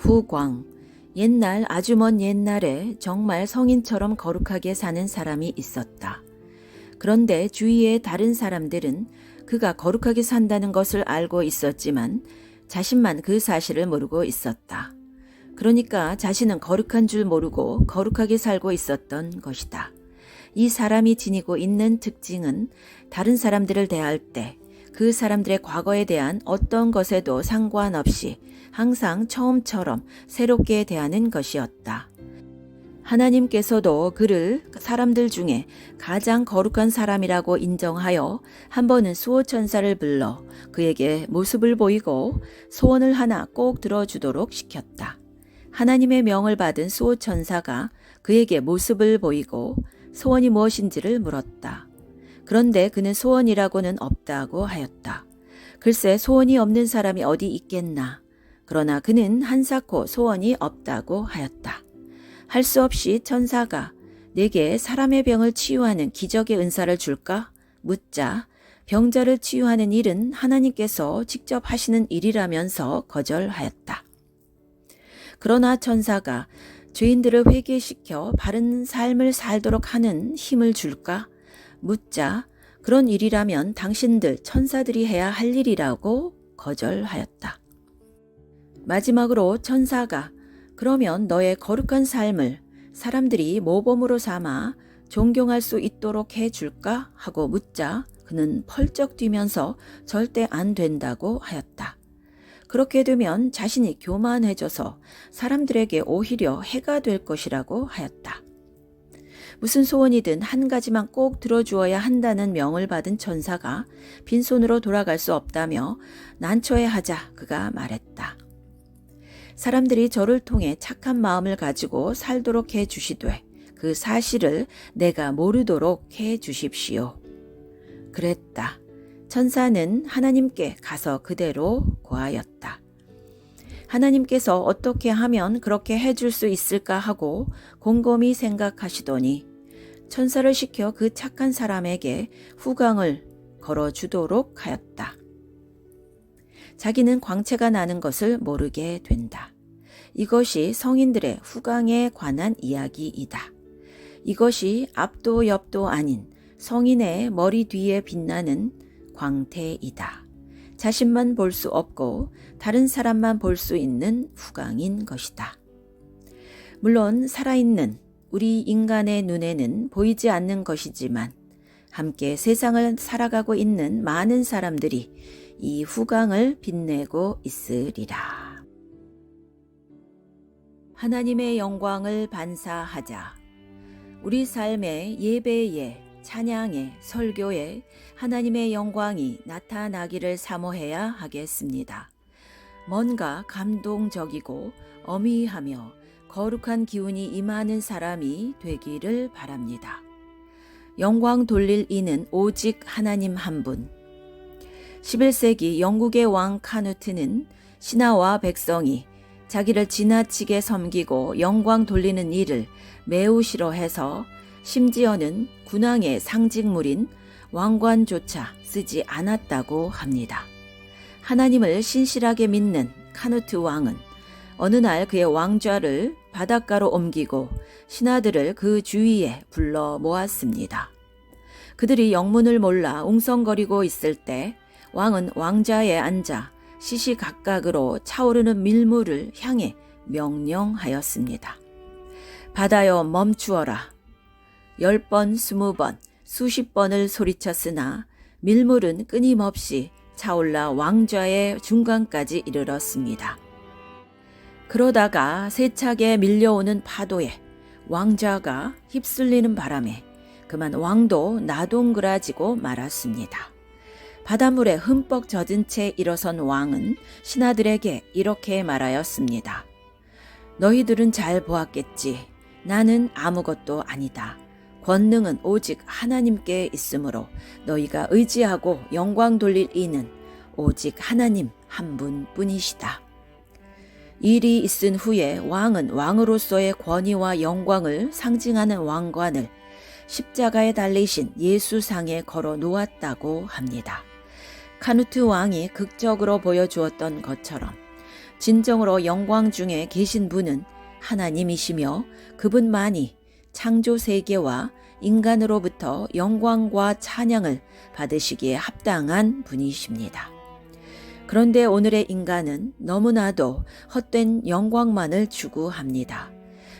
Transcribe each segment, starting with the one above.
후광. 옛날 아주 먼 옛날에 정말 성인처럼 거룩하게 사는 사람이 있었다. 그런데 주위의 다른 사람들은 그가 거룩하게 산다는 것을 알고 있었지만 자신만 그 사실을 모르고 있었다. 그러니까 자신은 거룩한 줄 모르고 거룩하게 살고 있었던 것이다. 이 사람이 지니고 있는 특징은 다른 사람들을 대할 때 그 사람들의 과거에 대한 어떤 것에도 상관없이 항상 처음처럼 새롭게 대하는 것이었다. 하나님께서도 그를 사람들 중에 가장 거룩한 사람이라고 인정하여 한 번은 수호천사를 불러 그에게 모습을 보이고 소원을 하나 꼭 들어주도록 시켰다. 하나님의 명을 받은 수호천사가 그에게 모습을 보이고 소원이 무엇인지를 물었다. 그런데 그는 소원이라고는 없다고 하였다. 글쎄 소원이 없는 사람이 어디 있겠나. 그러나 그는 한사코 소원이 없다고 하였다. 할 수 없이 천사가 내게 사람의 병을 치유하는 기적의 은사를 줄까? 묻자 병자를 치유하는 일은 하나님께서 직접 하시는 일이라면서 거절하였다. 그러나 천사가 죄인들을 회개시켜 바른 삶을 살도록 하는 힘을 줄까? 묻자 그런 일이라면 당신들 천사들이 해야 할 일이라고 거절하였다. 마지막으로 천사가 그러면 너의 거룩한 삶을 사람들이 모범으로 삼아 존경할 수 있도록 해줄까? 하고 묻자 그는 펄쩍 뛰면서 절대 안 된다고 하였다. 그렇게 되면 자신이 교만해져서 사람들에게 오히려 해가 될 것이라고 하였다. 무슨 소원이든 한 가지만 꼭 들어주어야 한다는 명을 받은 천사가 빈손으로 돌아갈 수 없다며 난처해하자 그가 말했다. 사람들이 저를 통해 착한 마음을 가지고 살도록 해 주시되 그 사실을 내가 모르도록 해 주십시오. 그랬다. 천사는 하나님께 가서 그대로 고하였다. 하나님께서 어떻게 하면 그렇게 해줄 수 있을까 하고 곰곰이 생각하시더니 천사를 시켜 그 착한 사람에게 후광을 걸어주도록 하였다. 자기는 광채가 나는 것을 모르게 된다. 이것이 성인들의 후광에 관한 이야기이다. 이것이 앞도 옆도 아닌 성인의 머리 뒤에 빛나는 광태이다. 자신만 볼 수 없고 다른 사람만 볼 수 있는 후광인 것이다. 물론 살아있는 우리 인간의 눈에는 보이지 않는 것이지만 함께 세상을 살아가고 있는 많은 사람들이 이 후광을 빛내고 있으리라. 하나님의 영광을 반사하자. 우리 삶의 예배에, 찬양에, 설교에 하나님의 영광이 나타나기를 사모해야 하겠습니다. 뭔가 감동적이고 어미하며 거룩한 기운이 임하는 사람이 되기를 바랍니다. 영광 돌릴 이는 오직 하나님 한 분. 11세기 영국의 왕 카누트는 신하와 백성이 자기를 지나치게 섬기고 영광 돌리는 일을 매우 싫어해서 심지어는 군왕의 상징물인 왕관조차 쓰지 않았다고 합니다. 하나님을 신실하게 믿는 카누트 왕은 어느 날 그의 왕좌를 바닷가로 옮기고 신하들을 그 주위에 불러 모았습니다. 그들이 영문을 몰라 웅성거리고 있을 때 왕은 왕좌에 앉아 시시각각으로 차오르는 밀물을 향해 명령하였습니다. 바다여 멈추어라. 10번, 20번, 수십 번을 소리쳤으나 밀물은 끊임없이 차올라 왕좌의 중간까지 이르렀습니다. 그러다가 세차게 밀려오는 파도에 왕좌가 휩쓸리는 바람에 그만 왕도 나동그라지고 말았습니다. 바닷물에 흠뻑 젖은 채 일어선 왕은 신하들에게 이렇게 말하였습니다. 너희들은 잘 보았겠지. 나는 아무것도 아니다. 권능은 오직 하나님께 있으므로 너희가 의지하고 영광 돌릴 이는 오직 하나님 한 분뿐이시다. 일이 있은 후에 왕은 왕으로서의 권위와 영광을 상징하는 왕관을 십자가에 달리신 예수상에 걸어 놓았다고 합니다. 카누트 왕이 극적으로 보여주었던 것처럼 진정으로 영광 중에 계신 분은 하나님이시며 그분만이 창조 세계와 인간으로부터 영광과 찬양을 받으시기에 합당한 분이십니다. 그런데 오늘의 인간은 너무나도 헛된 영광만을 추구합니다.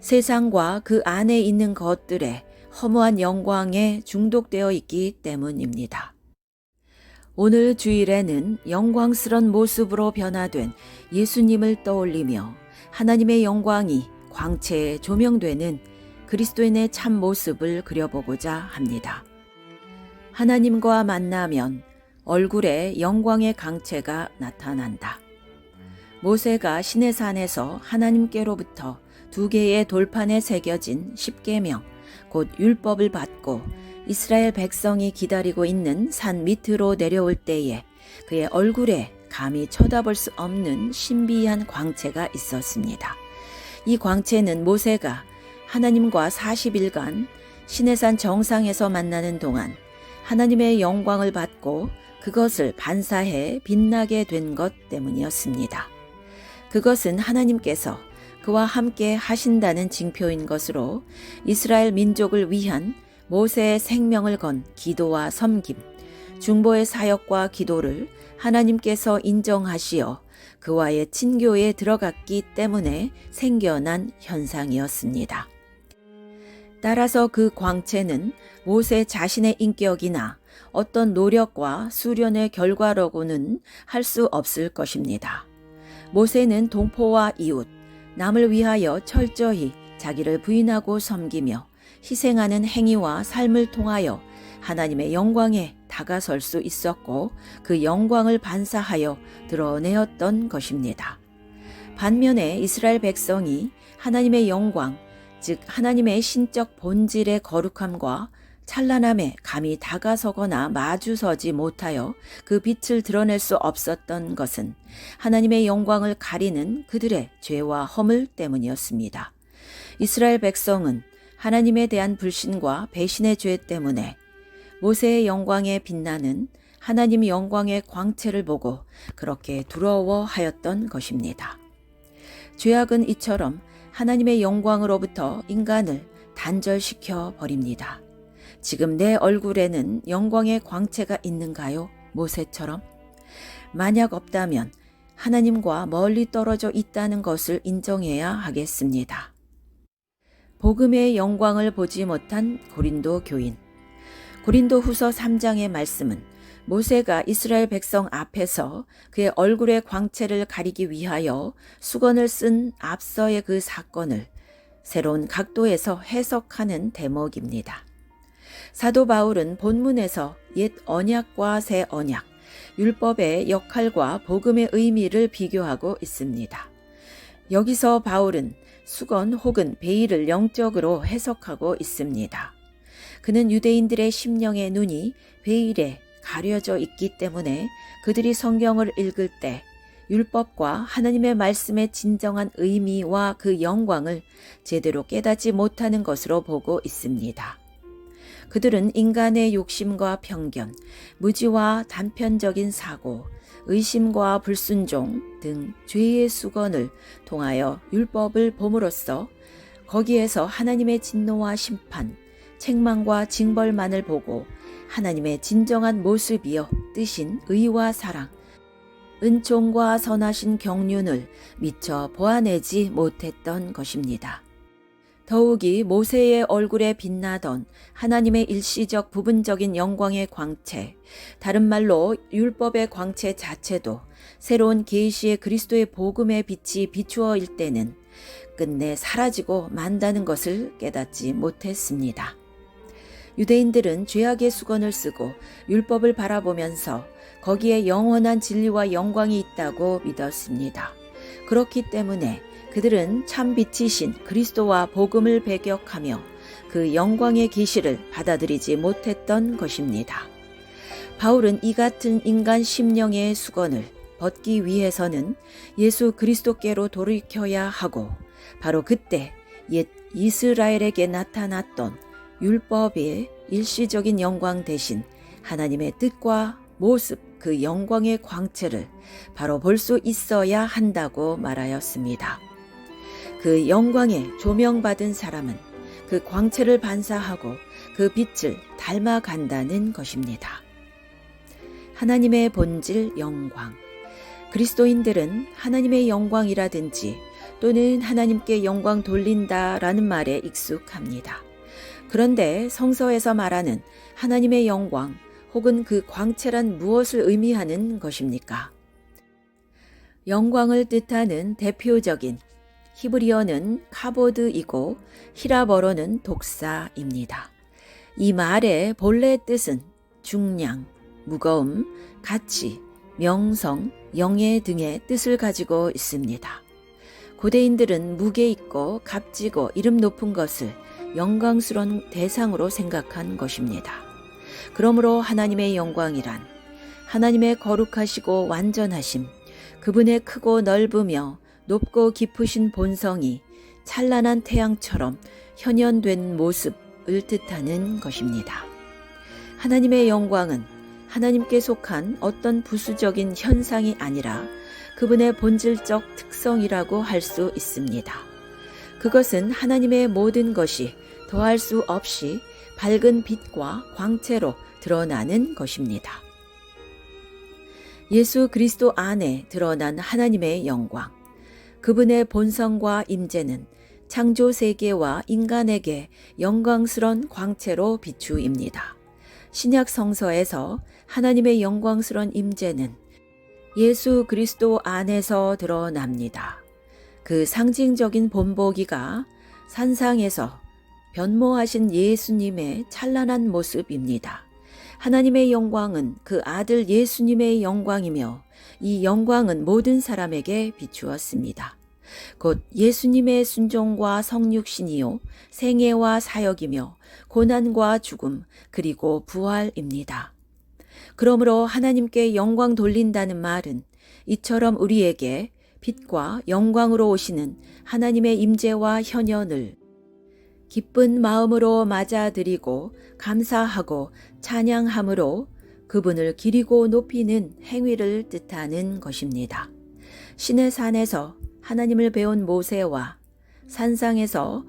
세상과 그 안에 있는 것들에 허무한 영광에 중독되어 있기 때문입니다. 오늘 주일에는 영광스런 모습으로 변화된 예수님을 떠올리며 하나님의 영광이 광채에 조명되는 그리스도인의 참 모습을 그려보고자 합니다. 하나님과 만나면 얼굴에 영광의 강체가 나타난다. 모세가 시내산에서 하나님께로부터 2개의 돌판에 새겨진 십계명, 곧 율법을 받고 이스라엘 백성이 기다리고 있는 산 밑으로 내려올 때에 그의 얼굴에 감히 쳐다볼 수 없는 신비한 광채가 있었습니다. 이 광채는 모세가 하나님과 40일간 시내산 정상에서 만나는 동안 하나님의 영광을 받고 그것을 반사해 빛나게 된 것 때문이었습니다. 그것은 하나님께서 그와 함께 하신다는 징표인 것으로 이스라엘 민족을 위한 모세의 생명을 건 기도와 섬김, 중보의 사역과 기도를 하나님께서 인정하시어 그와의 친교에 들어갔기 때문에 생겨난 현상이었습니다. 따라서 그 광채는 모세 자신의 인격이나 어떤 노력과 수련의 결과로고는 할 수 없을 것입니다. 모세는 동포와 이웃, 남을 위하여 철저히 자기를 부인하고 섬기며 희생하는 행위와 삶을 통하여 하나님의 영광에 다가설 수 있었고 그 영광을 반사하여 드러내었던 것입니다. 반면에 이스라엘 백성이 하나님의 영광, 즉 하나님의 신적 본질의 거룩함과 찬란함에 감히 다가서거나 마주서지 못하여 그 빛을 드러낼 수 없었던 것은 하나님의 영광을 가리는 그들의 죄와 허물 때문이었습니다. 이스라엘 백성은 하나님에 대한 불신과 배신의 죄 때문에 모세의 영광에 빛나는 하나님 영광의 광채를 보고 그렇게 두려워하였던 것입니다. 죄악은 이처럼 하나님의 영광으로부터 인간을 단절시켜 버립니다. 지금 내 얼굴에는 영광의 광채가 있는가요? 모세처럼? 만약 없다면 하나님과 멀리 떨어져 있다는 것을 인정해야 하겠습니다. 복음의 영광을 보지 못한 고린도 교인. 고린도 후서 3장의 말씀은 모세가 이스라엘 백성 앞에서 그의 얼굴의 광채를 가리기 위하여 수건을 쓴 앞서의 그 사건을 새로운 각도에서 해석하는 대목입니다. 사도 바울은 본문에서 옛 언약과 새 언약, 율법의 역할과 복음의 의미를 비교하고 있습니다. 여기서 바울은 수건 혹은 베일을 영적으로 해석하고 있습니다. 그는 유대인들의 심령의 눈이 베일에 가려져 있기 때문에 그들이 성경을 읽을 때 율법과 하나님의 말씀의 진정한 의미와 그 영광을 제대로 깨닫지 못하는 것으로 보고 있습니다. 그들은 인간의 욕심과 편견, 무지와 단편적인 사고, 의심과 불순종 등 죄의 수건을 통하여 율법을 봄으로써 거기에서 하나님의 진노와 심판, 책망과 징벌만을 보고 하나님의 진정한 모습이여 뜻인 의와 사랑, 은총과 선하신 경륜을 미처 보아내지 못했던 것입니다. 더욱이 모세의 얼굴에 빛나던 하나님의 일시적 부분적인 영광의 광채, 다른 말로 율법의 광채 자체도 새로운 계시의 그리스도의 복음의 빛이 비추어일 때는 끝내 사라지고 만다는 것을 깨닫지 못했습니다. 유대인들은 죄악의 수건을 쓰고 율법을 바라보면서 거기에 영원한 진리와 영광이 있다고 믿었습니다. 그렇기 때문에 그들은 참 빛이신 그리스도와 복음을 배격하며 그 영광의 계시를 받아들이지 못했던 것입니다. 바울은 이 같은 인간 심령의 수건을 벗기 위해서는 예수 그리스도께로 돌이켜야 하고 바로 그때 옛 이스라엘에게 나타났던 율법의 일시적인 영광 대신 하나님의 뜻과 모습, 그 영광의 광채를 바로 볼 수 있어야 한다고 말하였습니다. 그 영광에 조명받은 사람은 그 광채를 반사하고 그 빛을 닮아간다는 것입니다. 하나님의 본질 영광. 그리스도인들은 하나님의 영광이라든지 또는 하나님께 영광 돌린다라는 말에 익숙합니다. 그런데 성서에서 말하는 하나님의 영광 혹은 그 광채란 무엇을 의미하는 것입니까? 영광을 뜻하는 대표적인 히브리어는 카보드이고 히라버어는 독사입니다. 이 말의 본래 뜻은 중량, 무거움, 가치, 명성, 영예 등의 뜻을 가지고 있습니다. 고대인들은 무게 있고 값지고 이름 높은 것을 영광스러운 대상으로 생각한 것입니다. 그러므로 하나님의 영광이란 하나님의 거룩하시고 완전하심, 그분의 크고 넓으며 높고 깊으신 본성이 찬란한 태양처럼 현현된 모습을 뜻하는 것입니다. 하나님의 영광은 하나님께 속한 어떤 부수적인 현상이 아니라 그분의 본질적 특성이라고 할 수 있습니다. 그것은 하나님의 모든 것이 더할 수 없이 밝은 빛과 광채로 드러나는 것입니다. 예수 그리스도 안에 드러난 하나님의 영광, 그분의 본성과 임재는 창조 세계와 인간에게 영광스러운 광채로 비추입니다. 신약 성서에서 하나님의 영광스러운 임재는 예수 그리스도 안에서 드러납니다. 그 상징적인 본보기가 산상에서 변모하신 예수님의 찬란한 모습입니다. 하나님의 영광은 그 아들 예수님의 영광이며 이 영광은 모든 사람에게 비추었습니다. 곧 예수님의 순종과 성육신이요 생애와 사역이며 고난과 죽음 그리고 부활입니다. 그러므로 하나님께 영광 돌린다는 말은 이처럼 우리에게 빛과 영광으로 오시는 하나님의 임재와 현현을 기쁜 마음으로 맞아들이고 감사하고 찬양함으로 그분을 기리고 높이는 행위를 뜻하는 것입니다. 시내산에서 하나님을 배운 모세와 산상에서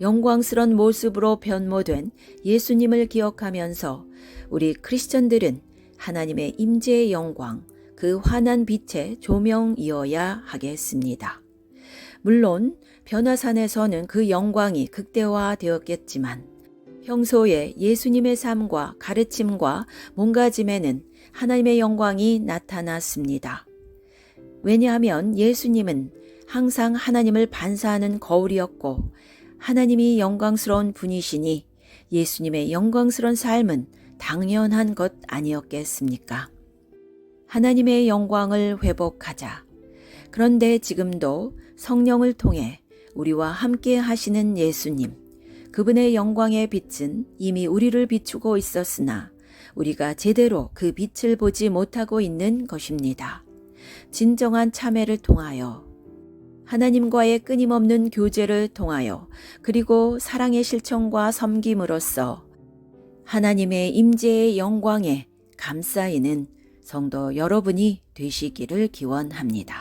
영광스러운 모습으로 변모된 예수님을 기억하면서 우리 크리스천들은 하나님의 임재의 영광, 그 환한 빛의 조명이어야 하겠습니다. 물론 변화산에서는 그 영광이 극대화되었겠지만 평소에 예수님의 삶과 가르침과 몸가짐에는 하나님의 영광이 나타났습니다. 왜냐하면 예수님은 항상 하나님을 반사하는 거울이었고 하나님이 영광스러운 분이시니 예수님의 영광스러운 삶은 당연한 것 아니었겠습니까? 하나님의 영광을 회복하자. 그런데 지금도 성령을 통해 우리와 함께 하시는 예수님, 그분의 영광의 빛은 이미 우리를 비추고 있었으나 우리가 제대로 그 빛을 보지 못하고 있는 것입니다. 진정한 참회를 통하여 하나님과의 끊임없는 교제를 통하여 그리고 사랑의 실천과 섬김으로써 하나님의 임재의 영광에 감싸이는 성도 여러분이 되시기를 기원합니다.